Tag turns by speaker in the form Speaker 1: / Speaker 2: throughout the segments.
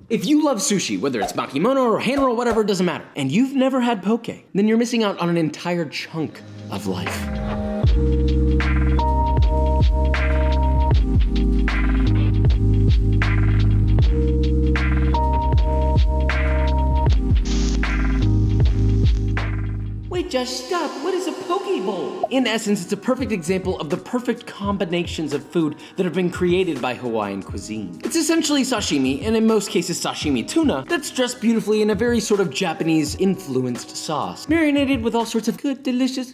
Speaker 1: If you love sushi, whether it's makimono or hand roll, whatever, it doesn't matter, and you've never had poke, then you're missing out on an entire chunk of life. Wait, just stop. What is a Pokeball? In essence, it's a perfect example of the perfect combinations of food that have been created by Hawaiian cuisine. It's essentially sashimi, and in most cases sashimi tuna, that's dressed beautifully in a very sort of Japanese-influenced sauce, marinated with all sorts of good, delicious,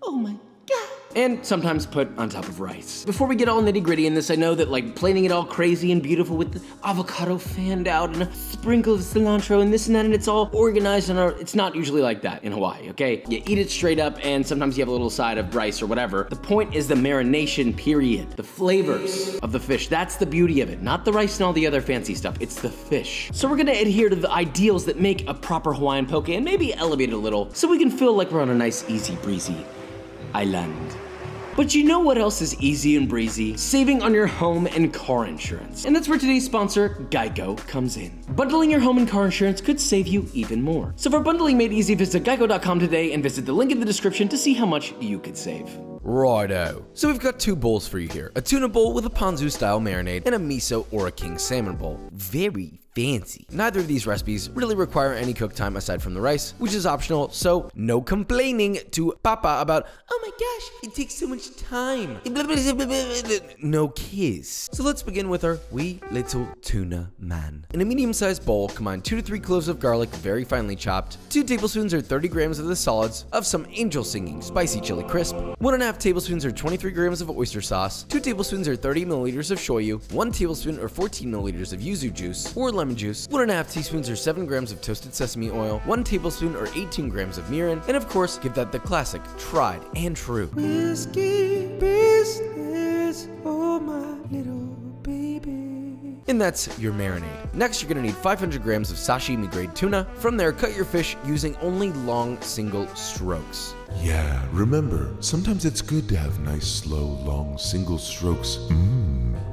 Speaker 1: oh my god, and sometimes put on top of rice. Before we get all nitty gritty in this, I know that like plating it all crazy and beautiful with the avocado fanned out and a sprinkle of cilantro and this and that, and it's all organized and it's not usually like that in Hawaii, okay? You eat it straight up and sometimes you have a little side of rice or whatever. The point is the marination period, the flavors of the fish. That's the beauty of it, not the rice and all the other fancy stuff, it's the fish. So we're gonna adhere to the ideals that make a proper Hawaiian poke and maybe elevate it a little so we can feel like we're on a nice, easy, breezy island. But you know what else is easy and breezy? Saving on your home and car insurance. And that's where today's sponsor, Geico, comes in. Bundling your home and car insurance could save you even more. So for bundling made easy, visit geico.com today and visit the link in the description to see how much you could save.
Speaker 2: Righto. So we've got two bowls for you here. A tuna bowl with a ponzu style marinade and a miso or a king salmon bowl. Very fancy. Neither of these recipes really require any cook time aside from the rice, which is optional, so no complaining to Papa about, oh my gosh, it takes so much time. No kiss. So let's begin with our wee little tuna man. In a medium-sized bowl, combine 2 to 3 cloves of garlic, very finely chopped, 2 tablespoons or 30 grams of the solids of some angel singing spicy chili crisp, 1.5 tablespoons or 23 grams of oyster sauce, 2 tablespoons or 30 milliliters of shoyu, 1 tablespoon or 14 milliliters of yuzu juice or lemon juice, 1.5 teaspoons or 7 grams of toasted sesame oil, 1 tablespoon or 18 grams of mirin, and of course, give that the classic, tried and true whiskey business, oh my little baby. And that's your marinade. Next, you're gonna need 500 grams of sashimi grade tuna. From there, cut your fish using only long single strokes.
Speaker 3: Yeah, remember, sometimes it's good to have nice, slow, long single strokes.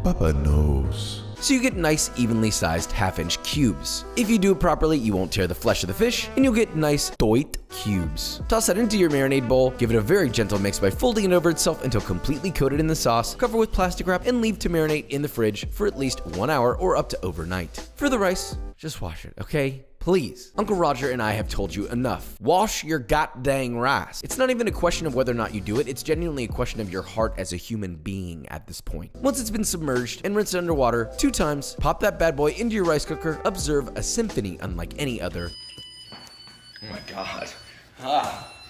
Speaker 3: Papa knows.
Speaker 2: So you get nice, evenly sized half-inch cubes. If you do it properly, you won't tear the flesh of the fish, and you'll get nice toit cubes. Toss that into your marinade bowl, give it a very gentle mix by folding it over itself until completely coated in the sauce, cover with plastic wrap, and leave to marinate in the fridge for at least 1 hour or up to overnight. For the rice, just wash it, okay? Please. Uncle Roger and I have told you enough. Wash your goddamn rice. It's not even a question of whether or not you do it, it's genuinely a question of your heart as a human being at this point. Once it's been submerged and rinsed underwater 2 times, pop that bad boy into your rice cooker, observe a symphony unlike any other.
Speaker 1: Oh my god.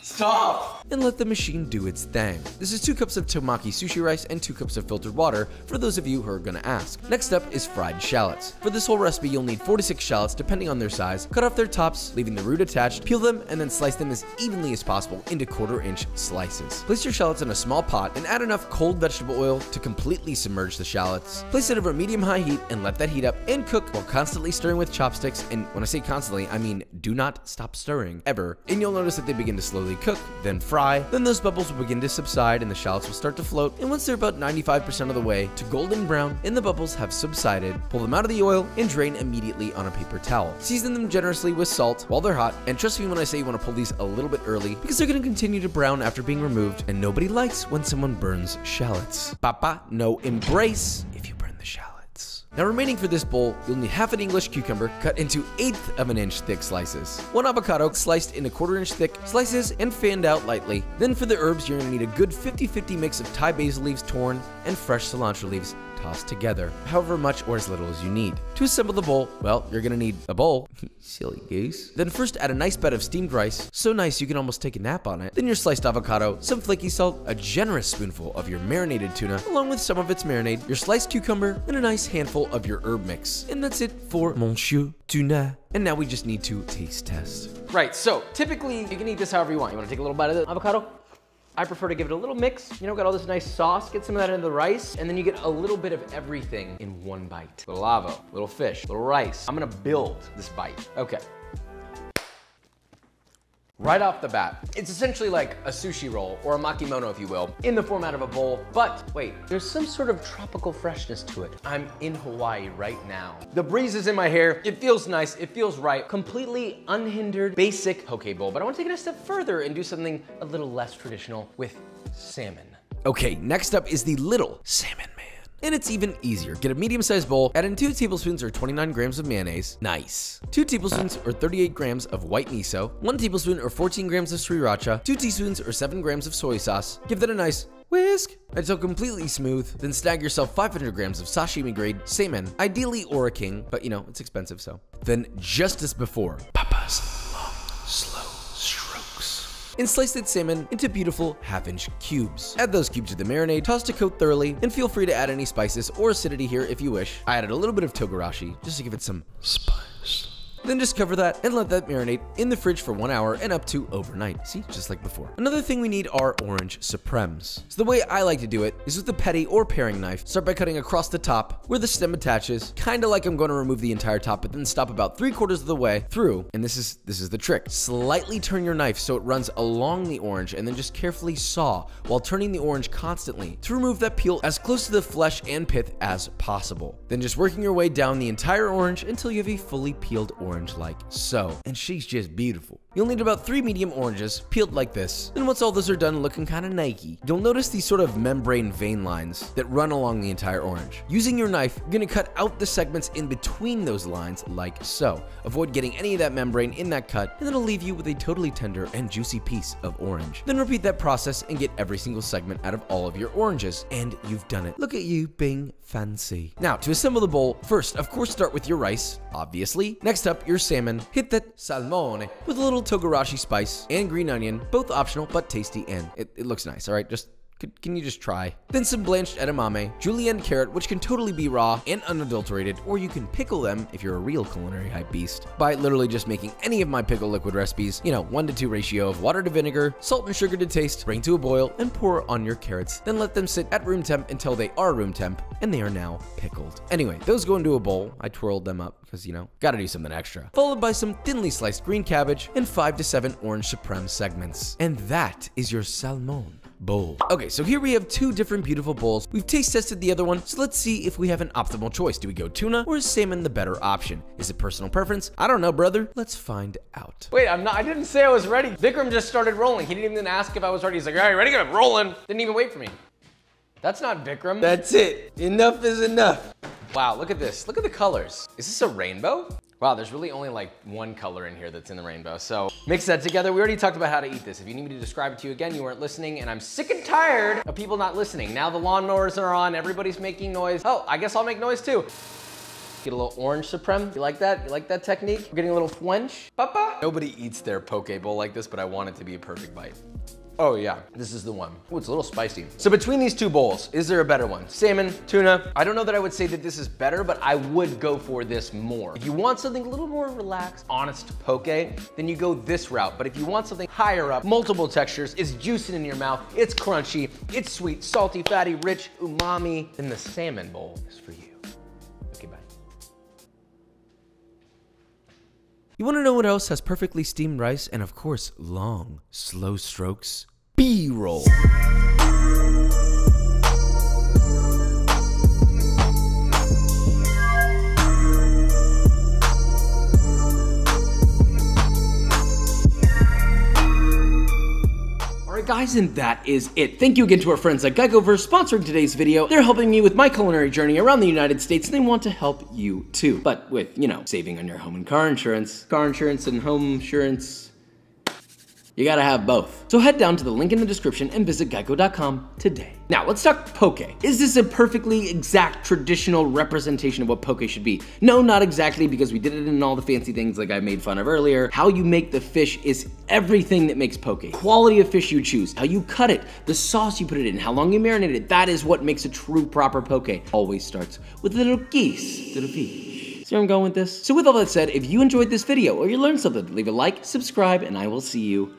Speaker 1: Stop!
Speaker 2: And let the machine do its thing. This is 2 cups of tamaki sushi rice and 2 cups of filtered water for those of you who are gonna ask. Next up is fried shallots. For this whole recipe, you'll need 4 to 6 shallots depending on their size. Cut off their tops, leaving the root attached, peel them, and then slice them as evenly as possible into 1/4-inch slices. Place your shallots in a small pot and add enough cold vegetable oil to completely submerge the shallots. Place it over medium-high heat and let that heat up and cook while constantly stirring with chopsticks, and when I say constantly, I mean do not stop stirring, ever. And you'll notice that they begin to slowly cook, then fry, then those bubbles will begin to subside and the shallots will start to float, and once they're about 95% of the way to golden brown and the bubbles have subsided, pull them out of the oil and drain immediately on a paper towel. Season them generously with salt while they're hot, and trust me when I say you want to pull these a little bit early because they're going to continue to brown after being removed, and nobody likes when someone burns shallots. Papa, no embrace if you burn the shallots. Now remaining for this bowl, you'll need half an English cucumber cut into 1/8 of an inch thick slices. 1 avocado sliced into 1/4-inch thick slices and fanned out lightly. Then for the herbs, you're gonna need a good 50-50 mix of Thai basil leaves torn and fresh cilantro leaves tossed together, however much or as little as you need. To assemble the bowl, well, you're gonna need a bowl, silly goose. Then first add a nice bed of steamed rice, so nice you can almost take a nap on it. Then your sliced avocado, some flaky salt, a generous spoonful of your marinated tuna, along with some of its marinade, your sliced cucumber, and a nice handful of your herb mix. And that's it for Monsieur Tuna. And now we just need to taste test.
Speaker 1: Right, so typically you can eat this however you want. You wanna take a little bite of the avocado? I prefer to give it a little mix. You know, got all this nice sauce, get some of that into the rice, and then you get a little bit of everything in one bite. Little avo, little fish, little rice. I'm gonna build this bite. Okay.
Speaker 2: Right off the bat, it's essentially like a sushi roll, or a makimono if you will, in the format of a bowl, but wait, there's some sort of tropical freshness to it. I'm in Hawaii right now. The breeze is in my hair, it feels nice, it feels right, completely unhindered, basic poke bowl, but I want to take it a step further and do something a little less traditional with salmon. Okay, next up is the little salmon man. And it's even easier. Get a medium-sized bowl, add in 2 tablespoons or 29 grams of mayonnaise. Nice. 2 tablespoons or 38 grams of white miso, 1 tablespoon or 14 grams of sriracha, 2 teaspoons or 7 grams of soy sauce. Give that a nice whisk until completely smooth. Then snag yourself 500 grams of sashimi grade salmon, ideally Ora King, but you know, it's expensive, so. Then just as before, Papa's long, slow strokes. And slice that salmon into beautiful half-inch cubes. Add those cubes to the marinade, toss to coat thoroughly, and feel free to add any spices or acidity here if you wish. I added a little bit of togarashi just to give it some spice. Then just cover that and let that marinate in the fridge for 1 hour and up to overnight. See, just like before. Another thing we need are orange supremes. So the way I like to do it is with the petty or paring knife. Start by cutting across the top where the stem attaches, kind of like I'm going to remove the entire top, but then stop about 3/4 of the way through. And this is the trick. Slightly turn your knife so it runs along the orange, and then just carefully saw while turning the orange constantly to remove that peel as close to the flesh and pith as possible. Then just working your way down the entire orange until you have a fully peeled orange like so. And she's just beautiful. You'll need about 3 medium oranges peeled like this. And once all those are done looking kind of Nike, you'll notice these sort of membrane vein lines that run along the entire orange. Using your knife, you're gonna cut out the segments in between those lines like so. Avoid getting any of that membrane in that cut, and it'll leave you with a totally tender and juicy piece of orange. Then repeat that process and get every single segment out of all of your oranges. And you've done it. Look at you being fancy. Now, to assemble the bowl, first, of course, start with your rice, obviously. Next up, your salmon. Hit that salmone with a little togarashi spice and green onion, both optional but tasty, and it looks nice, all right? Can you just try? Then some blanched edamame, julienne carrot, which can totally be raw and unadulterated, or you can pickle them if you're a real culinary hype beast by literally just making any of my pickle liquid recipes, you know, 1:2 ratio of water to vinegar, salt and sugar to taste, bring to a boil, and pour on your carrots. Then let them sit at room temp until they are room temp, and they are now pickled. Anyway, those go into a bowl. I twirled them up because, you know, gotta do something extra. Followed by some thinly sliced green cabbage and 5 to 7 orange supreme segments. And that is your salmon bowl. Okay, so here we have 2 different beautiful bowls. We've taste tested the other one, so let's see if we have an optimal choice. Do we go tuna, or is salmon the better option? Is it personal preference? I don't know, brother. Let's find out.
Speaker 1: Wait, I didn't say I was ready. Vikram just started rolling. He didn't even ask if I was ready. He's like, all right, ready, go, rolling. Didn't even wait for me. That's not Vikram. That's it. Enough is enough. Wow, look at this. Look at the colors. Is this a rainbow? Wow, there's really only like 1 color in here that's in the rainbow. So mix that together. We already talked about how to eat this. If you need me to describe it to you again, you weren't listening, and I'm sick and tired of people not listening. Now the lawnmowers are on, everybody's making noise. Oh, I guess I'll make noise too. Get a little orange supreme. You like that? You like that technique? We're getting a little flinch. Papa? Nobody eats their poke bowl like this, but I want it to be a perfect bite. Oh yeah, this is the one. Oh, it's a little spicy. So between these 2 bowls, is there a better one? Salmon, tuna. I don't know that I would say that this is better, but I would go for this more. If you want something a little more relaxed, honest poke, then you go this route. But if you want something higher up, multiple textures, it's juicing in your mouth, it's crunchy, it's sweet, salty, fatty, rich, umami, then the salmon bowl is for you. Okay, bye.
Speaker 2: You wanna know what else has perfectly steamed rice and of course, long, slow strokes? B-roll.
Speaker 1: Guys, and that is it. Thank you again to our friends at Geico for sponsoring today's video. They're helping me with my culinary journey around the United States, and they want to help you too. But with, you know, saving on your home and car insurance. Car insurance and home insurance. You gotta have both. So head down to the link in the description and visit geico.com today. Now let's talk poke. Is this a perfectly exact traditional representation of what poke should be? No, not exactly, because we did it in all the fancy things like I made fun of earlier. How you make the fish is everything that makes poke. Quality of fish you choose, how you cut it, the sauce you put it in, how long you marinate it, that is what makes a true proper poke. Always starts with little geese, little fish. See where I'm going with this? So with all that said, if you enjoyed this video or you learned something, leave a like, subscribe, and I will see you